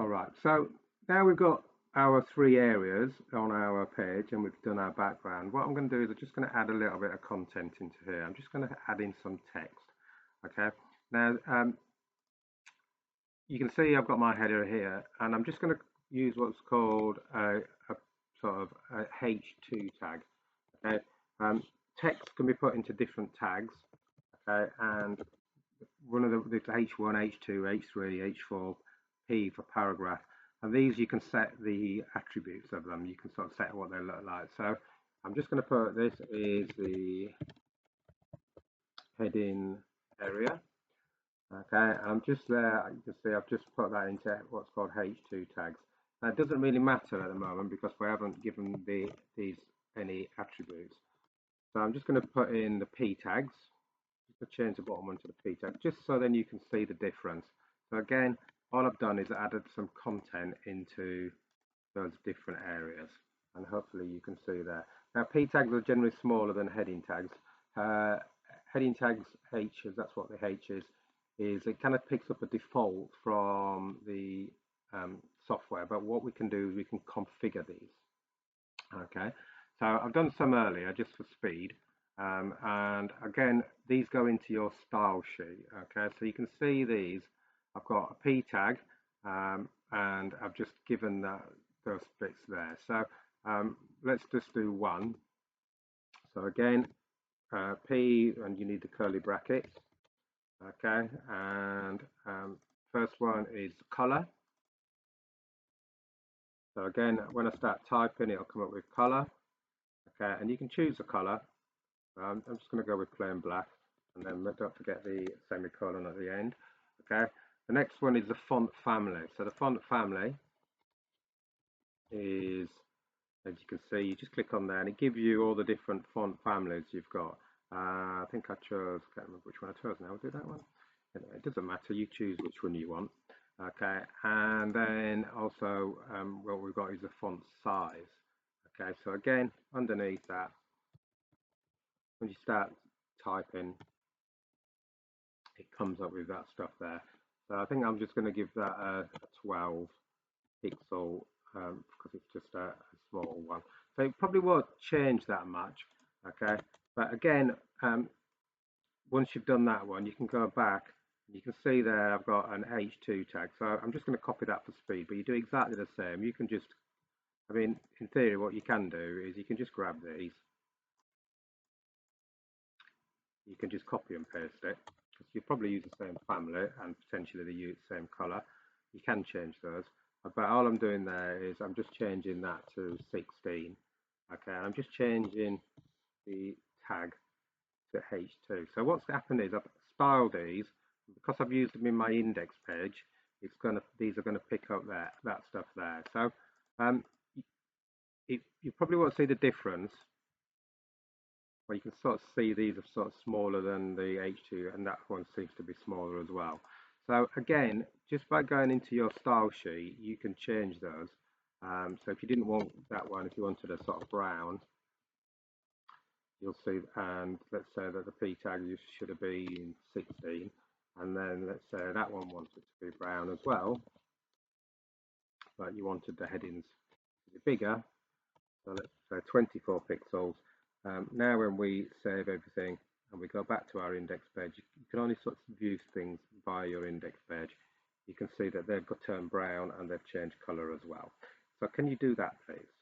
All right, so now we've got our three areas on our page and we've done our background. What I'm going to do is I'm just going to add a little bit of content into here. I'm just going to add in some text. Okay, now you can see I've got my header here and I'm just going to use what's called a sort of a H2 tag. Okay, text can be put into different tags. Okay, and one of the H1, H2, H3, H4, P for paragraph. And these you can set the attributes of them. You can sort of set what they look like. So I'm just going to put this is the heading area. Okay, I'm just there. You can see I've just put that into what's called H2 tags. Now it doesn't really matter at the moment because we haven't given these any attributes. So I'm just going to put in the P tags. Just to change the bottom one to the P tag, just so then you can see the difference. So again, all I've done is added some content into those different areas, and hopefully you can see there. Now P tags are generally smaller than heading tags. Heading tags H, that's what the H is it kind of picks up a default from the software, but what we can do is we can configure these. Okay, so I've done some earlier just for speed. And again, these go into your style sheet. Okay, so you can see these. I've got a P tag, and I've just given those bits there. So let's just do one. So again, P, and you need the curly brackets. Okay, and first one is color. So again, when I start typing, it'll come up with color. Okay, and you can choose a color. I'm just going to go with plain black, and then don't forget the semicolon at the end. Okay, the next one is the font family. So the font family is, as you can see, you just click on there and it gives you all the different font families you've got. I think I chose, can't remember which one I chose now. I'll do that one. Anyway, it doesn't matter, you choose which one you want. Okay, and then also what we've got is the font size. Okay, so again, underneath that, when you start typing, it comes up with that stuff there. So I think I'm just going to give that a 12 pixel because it's just a small one. So it probably won't change that much. Okay, but again, once you've done that one, you can go back. You can see there I've got an H2 tag. So I'm just going to copy that for speed, but you do exactly the same. You can just, I mean, in theory, what you can do is you can just grab these. You can just copy and paste it. You probably use the same family and potentially the same color. You can change those, but all I'm doing there is I'm just changing that to 16. Okay, I'm just changing the tag to H2. So what's happened is I've styled these because I've used them in my index page. These are gonna pick up that stuff there. So you probably won't see the difference. Well, you can sort of see these are sort of smaller than the H2, and that one seems to be smaller as well. So again, just by going into your style sheet, you can change those. So if you didn't want that one, if you wanted a sort of brown, you'll see, and let's say that the P tag should have been 16, and then let's say that one wanted to be brown as well, but you wanted the headings to be bigger, so let's say 24 pixels. Now when we save everything and we go back to our index page, you can only sort of view things via your index page. You can see that they've got turned brown and they've changed color as well. So can you do that, please?